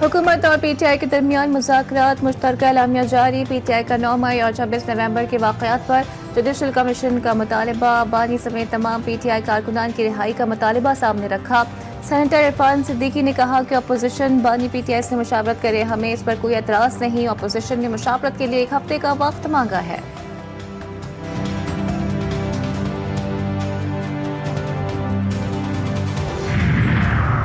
हुकूमत और PTI के दरमियान मुज़ाकरात, मुश्तरका एलामिया जारी। PTI का 9 मई और 26 नवंबर के वाक़यात पर जुडिशल कमीशन का मुतालबा। बानी समेत तमाम PTI कारकुनान की रिहाई का मुतालबा सामने रखा। सेनेटर इरफान सिद्दीकी ने कहा कि अपोजिशन बानी PTI से मुशावरत करे, हमें इस पर कोई एतराज़ नहीं। अपोजिशन ने मुशावरत के लिए 1 हफ्ते का वक्त मांगा है।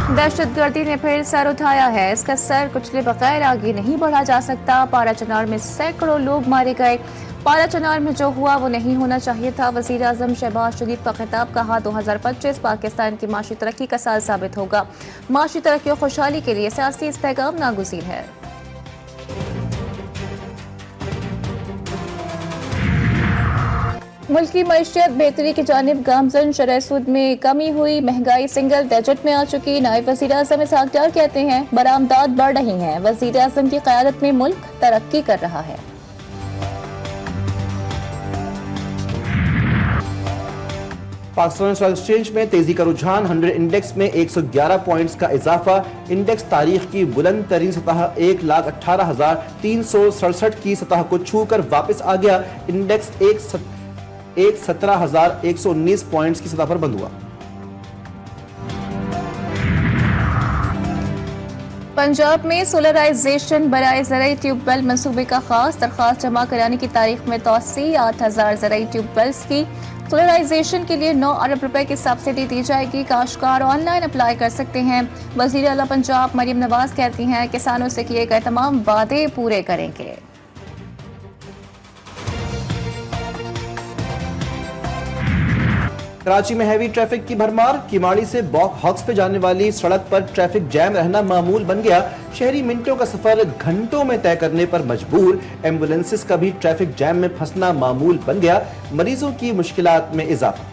दहशतगर्दी ने फिर सर उठाया है, इसका सर कुचले बगैर आगे नहीं बढ़ा जा सकता। पारा चनार में सैकड़ों लोग मारे गए। पारा चनार में जो हुआ वो नहीं होना चाहिए था। वज़ीर आज़म शहबाज शरीफ का खिताब, कहा 2025 पाकिस्तान की माशी तरक्की का साल साबित होगा। माशी तरक्की और खुशहाली के लिए सियासी इस्तेहकाम नागुज़ीर है। मुल्क की मईशत बेहतरी की जानिब गामजन। शरह सूद में कमी हुई, महंगाई सिंगल डिजिट में आ चुकी। नायब वज़ीर आज़म इसहाक डार कहते हैं बरामदात बढ़ रही हैं। वज़ीर आज़म की क़यादत में मुल्क तरक्की कर रहा है। पाकिस्तान स्टॉक एक्सचेंज में तेजी का रुझान। 100 इंडेक्स में 111 पॉइंट्स का इजाफा। इंडेक्स तारीख की बुलंद तरीन सतह 1,18,367 की सतह को छूकर वापस आ गया। इंडेक्स 17,119 पॉइंट्स की सतह पर बंद हुआ। पंजाब में सोलराइजेशन बराए ज़राई ट्यूबवेल मंसूबे का खास दरख्वास्त जमा कराने की तारीख में तोसी। 8,000 ज़राई ट्यूबवेल्स की सोलराइजेशन के लिए 9 अरब रुपए की सब्सिडी दी जाएगी। काश्तकार ऑनलाइन अप्लाई कर सकते हैं। वज़ीर आला पंजाब मरियम नवाज कहती हैं किसानों से किए गए तमाम वादे पूरे करेंगे। कराची में हैवी ट्रैफिक की भरमार। किमाड़ी से बॉक हॉक्स पे जाने वाली सड़क पर ट्रैफिक जैम रहना मामूल बन गया। शहरी मिनटों का सफर घंटों में तय करने पर मजबूर। एम्बुलेंसेस का भी ट्रैफिक जैम में फंसना मामूल बन गया। मरीजों की मुश्किलात में इजाफा।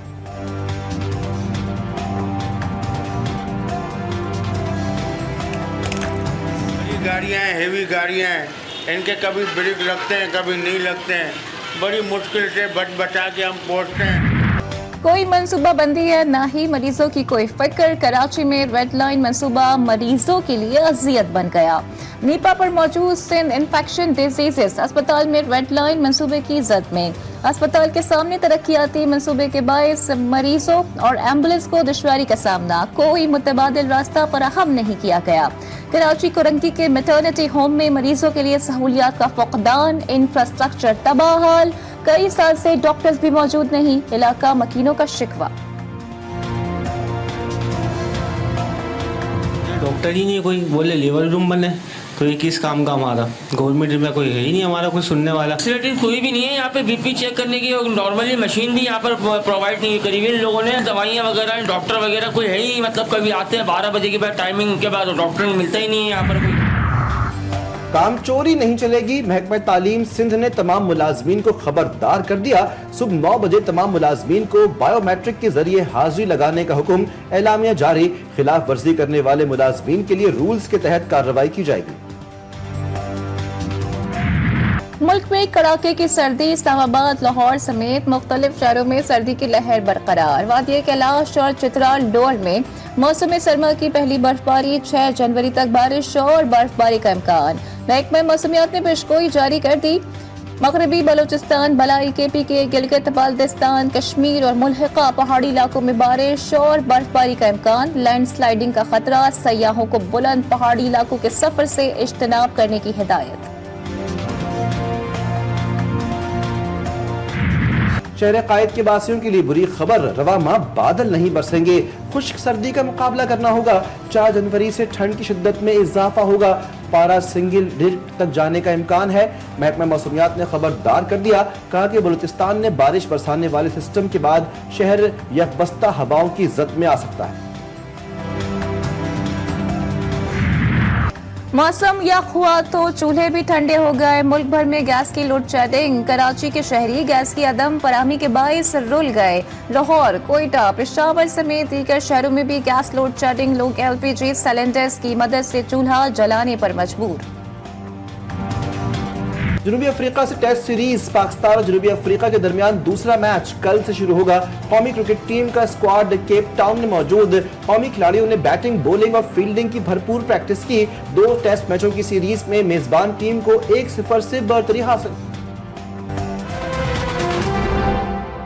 गाड़ियाँ हैं, हेवी गाड़ियाँ हैं, इनके कभी ब्रेक लगते हैं कभी नहीं लगते हैं। बड़ी मुश्किल से बचा के हम पहुँचते हैं। कोई मंसूबा बंदी है, ना ही मरीजों की कोई फिक्र। कराची में रेड लाइन मंसूबा मरीजों के लिए अजियत बन गया। नीपा पर मौजूद सिंध इन्फेक्शन डिजीजेस अस्पताल में रेड लाइन मंसूबे की जद में। अस्पताल के सामने तरक्याती मंसूबे के बायस मरीजों और एम्बुलेंस को दुश्वारी का सामना। कोई मुतबादिल रास्ता फराहम नहीं किया गया। कराची कोरंगी के मैटरनिटी होम में मरीजों के लिए सहूलियात का फुकदान। इंफ्रास्ट्रक्चर तबाहाल। कई साल से डॉक्टर्स भी मौजूद नहीं। इलाका मकीनों का शिकवा। डॉक्टर ही नहीं कोई, बोले लेबर रूम बने तो ये किस काम का हमारा। गवर्नमेंट में कोई है ही नहीं हमारा कोई सुनने वाला। फैसिलिटीज कोई भी नहीं है यहाँ पे। बीपी चेक करने की नॉर्मली मशीन भी यहाँ पर प्रोवाइड नहीं करी हुई इन लोगों ने। दवाइयाँ वगैरह डॉक्टर वगैरह कोई है ही नहीं। मतलब कभी आते हैं 12 बजे के बाद टाइमिंग के बाद डॉक्टर मिलता ही नहीं है यहाँ पर कोई। काम चोरी नहीं चलेगी। महकमा तालीम सिंध ने तमाम मुलाजमीन को खबरदार कर दिया। सुबह 9 बजे तमाम मुलाजमीन को बायोमेट्रिक के जरिए हाजिरी लगाने का हुक्म। एलामिया जारी। खिलाफ वर्जी करने वाले मुलाजमीन के लिए रूल्स के तहत कार्रवाई की जाएगी। मुल्क में कड़ाके की सर्दी। इस्लामाबाद, लाहौर समेत मुख्तलिफ शहरों में सर्दी की लहर बरकरार। वादिया कैलाश और चित्राल डोर में मौसम सरमा की पहली बर्फबारी। 6 जनवरी तक बारिश और बर्फबारी का इम्कान। महकमा मौसमियात ने पेशगोई जारी कर दी। मगरबी बलोचिस्तान, बलाई, KPK, गिलगित बाल्टिस्तान, कश्मीर और मुल्हिका पहाड़ी इलाकों में बारिश और बर्फबारी का इम्कान। लैंडस्लाइडिंग का खतरा। सयाहों को बुलंद पहाड़ी इलाकों के सफर से इज्तनाब करने की हिदायत। शहर कायद के वासियों के लिए बुरी खबर। रवा माह बादल नहीं बरसेंगे। खुश्क सर्दी का मुकाबला करना होगा। 4 जनवरी से ठंड की शिद्दत में इजाफा होगा। पारा सिंगल डिजिट तक जाने का इम्कान है। महकमा मौसमियात ने खबरदार कर दिया। कहा कि बलूचिस्तान में बारिश बरसाने वाले सिस्टम के बाद शहर यकबस्ता हवाओं की जद में आ सकता है। मौसम यख हुआ तो चूल्हे भी ठंडे हो गए। मुल्क भर में गैस की लोड शेडिंग। कराची के शहरी गैस की अदम फराहमी के बायस रुल गए। लाहौर, कोयटा, पेशावर समेत दीगर शहरों में भी गैस लोड शेडिंग। लोग LPG सिलेंडर्स की मदद से चूल्हा जलाने पर मजबूर। जनूबी अफ्रीका से टेस्ट सीरीज पाकिस्तान और जनूबी अफ्रीका के दरमियान दूसरा मैच कल से शुरू होगा। कौमी क्रिकेट टीम का स्क्वाड केप टाउन में मौजूद। कौमी खिलाड़ियों ने बैटिंग, बॉलिंग और फील्डिंग की भरपूर प्रैक्टिस की। 2 टेस्ट मैचों की सीरीज में मेजबान टीम को 1-0 से बढ़तरी हासिल।